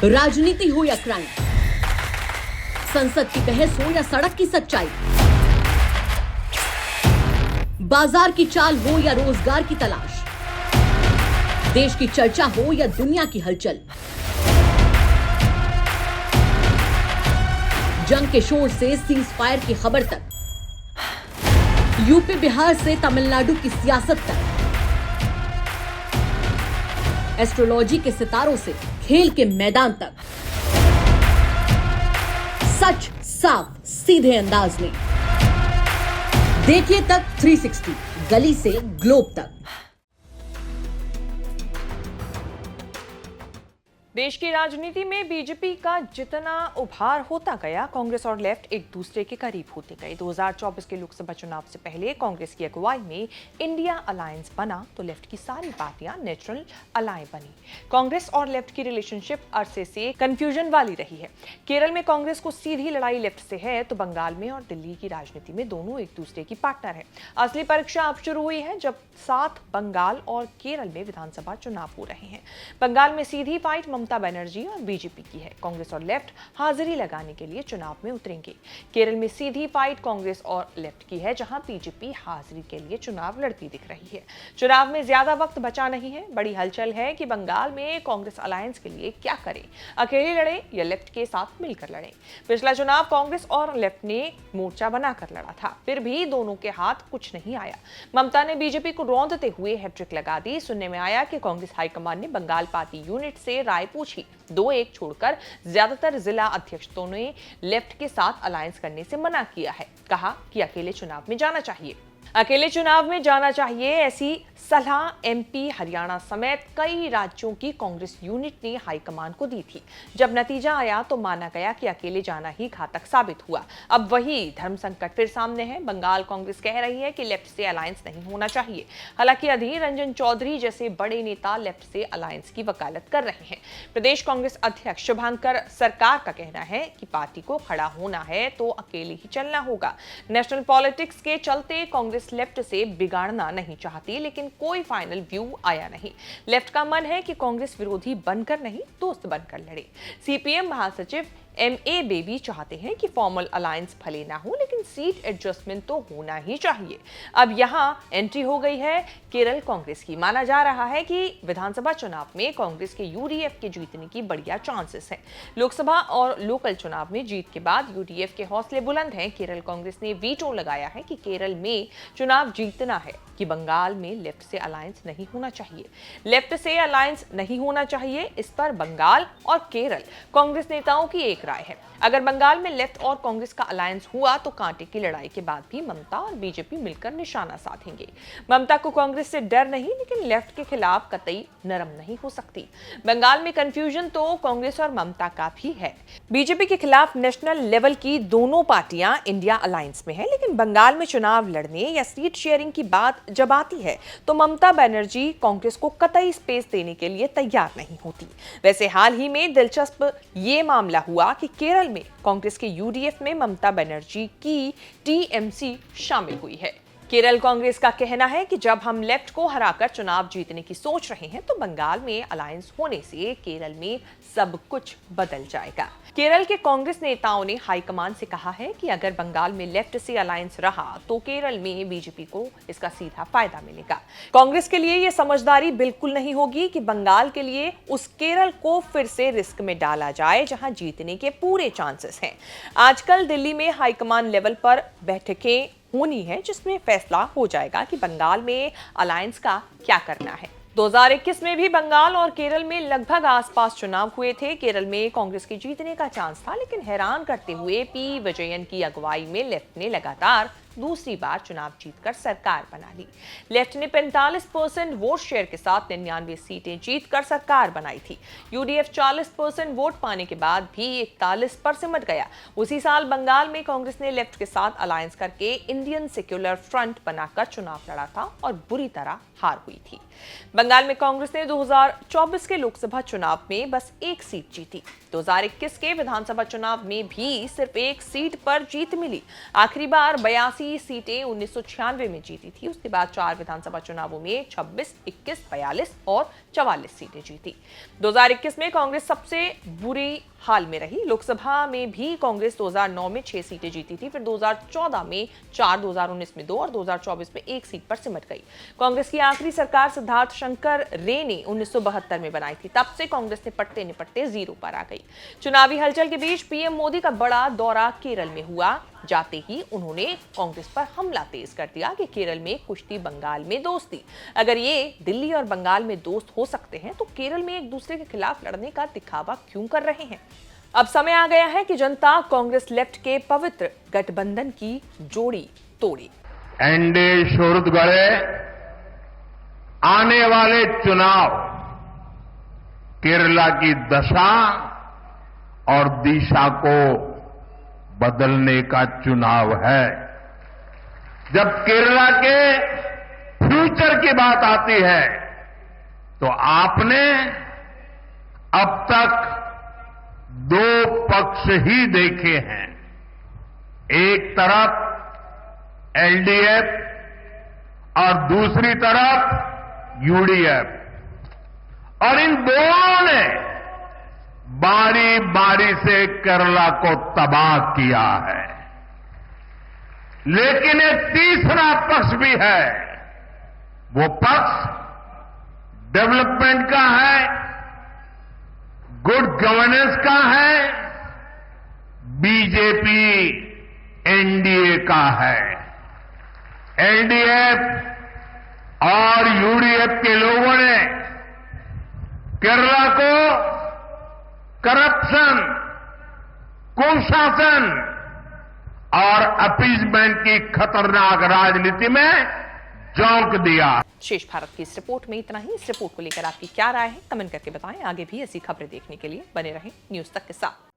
राजनीति हो या क्राइम, संसद की बहस हो या सड़क की सच्चाई, बाजार की चाल हो या रोजगार की तलाश, देश की चर्चा हो या दुनिया की हलचल, जंग के शोर से सीज फायर की खबर तक, यूपी बिहार से तमिलनाडु की सियासत तक, एस्ट्रोलॉजी के सितारों से खेल के मैदान तक, सच साफ सीधे अंदाज में। देखिए तक 360, गली से ग्लोब तक। देश की राजनीति में बीजेपी का जितना उभार होता गया, कांग्रेस और लेफ्ट एक दूसरे के करीब होते गए। 2024 के लोकसभा चुनाव से पहले कांग्रेस की अगुवाई में इंडिया अलायंस बना तो लेफ्ट की सारी पार्टियां नेचुरल अलाय बनी। कांग्रेस और लेफ्ट की रिलेशनशिप अरसे से कंफ्यूजन वाली रही है। केरल में कांग्रेस को सीधी लड़ाई लेफ्ट से है तो बंगाल में और दिल्ली की राजनीति में दोनों एक दूसरे की पार्टनर है। असली परीक्षा अब शुरू हुई है जब साथ बंगाल और केरल में विधानसभा चुनाव हो रहे हैं। बंगाल में सीधी फाइट ममता बनर्जी और बीजेपी की है। कांग्रेस और लेफ्ट हाजिरी लगाने के लिए चुनाव में उतरेंगे। केरल में सीधी फाइट कांग्रेस और लेफ्ट की है, जहां बीजेपी हाजिरी के लिए चुनाव लड़ती दिख रही है। चुनाव में ज्यादा वक्त बचा नहीं है। बड़ी हलचल है कि बंगाल में कांग्रेस अलायंस के लिए क्या करे, अकेले लड़े या लेफ्ट के साथ मिलकर लड़े। पिछला चुनाव कांग्रेस और लेफ्ट ने मोर्चा बनाकर लड़ा था, फिर भी दोनों के हाथ कुछ नहीं आया। ममता ने बीजेपी को रौंदते हुए हैट्रिक लगा दी। सुनने में आया कि कांग्रेस हाईकमान ने बंगाल पार्टी यूनिट से राय पूछी। 2-1 छोड़कर ज्यादातर जिला अध्यक्षों ने लेफ्ट के साथ अलायंस करने से मना किया है। कहा कि अकेले चुनाव में जाना चाहिए। ऐसी सलाह एमपी, हरियाणा समेत कई राज्यों की कांग्रेस यूनिट ने हाईकमान को दी थी। जब नतीजा आया तो माना गया कि अकेले जाना ही घातक साबित हुआ। अब वही धर्म संकट फिर सामने है। बंगाल कांग्रेस कह रही है कि लेफ्ट से अलायंस नहीं होना चाहिए। हालांकि अधीर रंजन चौधरी जैसे बड़े नेता लेफ्ट से अलायंस की वकालत कर रहे हैं। प्रदेश कांग्रेस अध्यक्ष शुभंकर सरकार का कहना है कि पार्टी को खड़ा होना है तो अकेले ही चलना होगा। नेशनल पॉलिटिक्स के चलते कांग्रेस लेफ्ट से बिगाड़ना नहीं चाहती, लेकिन कोई फाइनल व्यू आया नहीं। लेफ्ट का मन है कि कांग्रेस विरोधी बनकर नहीं, दोस्त बनकर लड़े। सीपीएम महासचिव MA बेबी चाहते हैं कि फॉर्मल अलायंस भले ना हो, लेकिन सीट एडजस्टमेंट तो होना ही चाहिए। अब यहां एंट्री हो गई है केरल कांग्रेस की। माना जा रहा है कि विधानसभा चुनाव में कांग्रेस के यूडीएफ के जीतने की बढ़िया चांसेस हैं। लोकसभा और लोकल चुनाव में जीत के बाद यूडीएफ के हौसले बुलंद हैं। केरल कांग्रेस ने वीटो लगाया है कि केरल में चुनाव जीतना है कि बंगाल में लेफ्ट से अलायंस नहीं होना चाहिए। लेफ्ट से अलायंस नहीं होना चाहिए, इस पर बंगाल और केरल कांग्रेस नेताओं की एक राय है। अगर बंगाल में लेफ्ट और कांग्रेस का अलायंस हुआ तो कांटे की लड़ाई के बाद भी ममता और बीजेपी मिलकर निशाना साधेंगे। ममता को कांग्रेस से डर नहीं, लेकिन लेफ्ट के खिलाफ कतई नरम नहीं हो सकती। बंगाल में कंफ्यूजन तो कांग्रेस और ममता का भी है। बीजेपी के खिलाफ नेशनल लेवल की दोनों पार्टियां इंडिया अलायंस में है, लेकिन बंगाल में चुनाव लड़ने या सीट शेयरिंग की बात जब आती है तो ममता बनर्जी कांग्रेस को कतई स्पेस देने के लिए तैयार नहीं होती। वैसे हाल ही में दिलचस्प ये मामला हुआ कि केरल में कांग्रेस के यूडीएफ में ममता बनर्जी की टीएमसी शामिल हुई है। केरल कांग्रेस का कहना है कि जब हम लेफ्ट को हराकर चुनाव जीतने की सोच रहे हैं तो बंगाल में अलायंस होने से केरल में सब कुछ बदल जाएगा। केरल के कांग्रेस नेताओं ने हाईकमान से कहा है कि अगर बंगाल में लेफ्ट से अलायंस रहा तो केरल में बीजेपी को इसका सीधा फायदा मिलेगा। कांग्रेस के लिए यह समझदारी बिल्कुल नहीं होगी कि बंगाल के लिए उस केरल को फिर से रिस्क में डाला जाए जहां जीतने के पूरे चांसेस हैं। आजकल दिल्ली में हाईकमान लेवल पर बैठकें होनी है जिसमें फैसला हो जाएगा कि बंगाल में अलायंस का क्या करना है। 2021 में भी बंगाल और केरल में लगभग आसपास चुनाव हुए थे। केरल में कांग्रेस के जीतने का चांस था, लेकिन हैरान करते हुए पी विजयन की अगुवाई में लेफ्ट ने लगातार दूसरी बार चुनाव जीतकर सरकार बना ली। लेफ्ट ने 45% वोट शेयर के साथ 99 सीटें जीतकर सरकार बनाई थी। यूडीएफ 40% वोट पाने के बाद भी 41 पर सिमट गया। उसी साल बंगाल में कांग्रेस ने लेफ्ट के साथ अलायंस करके इंडियन सेक्युलर फ्रंट बनाकर चुनाव लड़ा था और बुरी तरह हार हुई थी। बंगाल में कांग्रेस ने 2024 के लोकसभा चुनाव में बस एक सीट जीती। 2021 के विधानसभा चुनाव में भी सिर्फ एक सीट पर जीत मिली। आखिरी बार 82 82 सीटें 1996 में जीती थी। उसके बाद 4 विधानसभा चुनावों में 26, 21, 42 और 44 सीटें जीती। 2021 में कांग्रेस सबसे बुरी हाल में रही। लोकसभा में भी कांग्रेस 2009 में 6 सीटें जीती थी, फिर 2014 में 4, 2019 में 2 और 2024 में 1 सीट पर सिमट गई। कांग्रेस की आखिरी सरकार सिद्धार्थ शंकर रे ने 1972 में बनाई थी। तब से कांग्रेस निपटते निपटते जीरो पर आ गई। चुनावी हलचल के बीच पीएम मोदी का बड़ा दौरा केरल में हुआ। जाते ही उन्होंने कांग्रेस पर हमला तेज कर दिया कि केरल में कुश्ती, बंगाल में दोस्ती। अगर ये दिल्ली और बंगाल में दोस्त हो सकते हैं तो केरल में एक दूसरे के खिलाफ लड़ने का दिखावा क्यों कर रहे हैं? अब समय आ गया है कि जनता कांग्रेस लेफ्ट के पवित्र गठबंधन की जोड़ी तोड़े। एनडीए शोरुत गड़े आने वाले चुनाव केरला की दशा और दिशा को बदलने का चुनाव है। जब केरला के फ्यूचर की बात आती है तो आपने अब तक 2 पक्ष ही देखे हैं। एक तरफ एलडीएफ और दूसरी तरफ यूडीएफ, और इन दोनों ने बारी बारी से केरला को तबाह किया है। लेकिन एक तीसरा पक्ष भी है। वो पक्ष डेवलपमेंट का है, गुड गवर्नेंस का है, बीजेपी एनडीए का है। एलडीएफ और यूडीएफ के लोगों ने केरला को करप्शन, कुशासन और अपीजमेंट की खतरनाक राजनीति में झोंक दिया। शेष भारत की इस रिपोर्ट में इतना ही। इस रिपोर्ट को लेकर आपकी क्या राय है, कमेंट करके बताएं। आगे भी ऐसी खबरें देखने के लिए बने रहें न्यूज तक के साथ।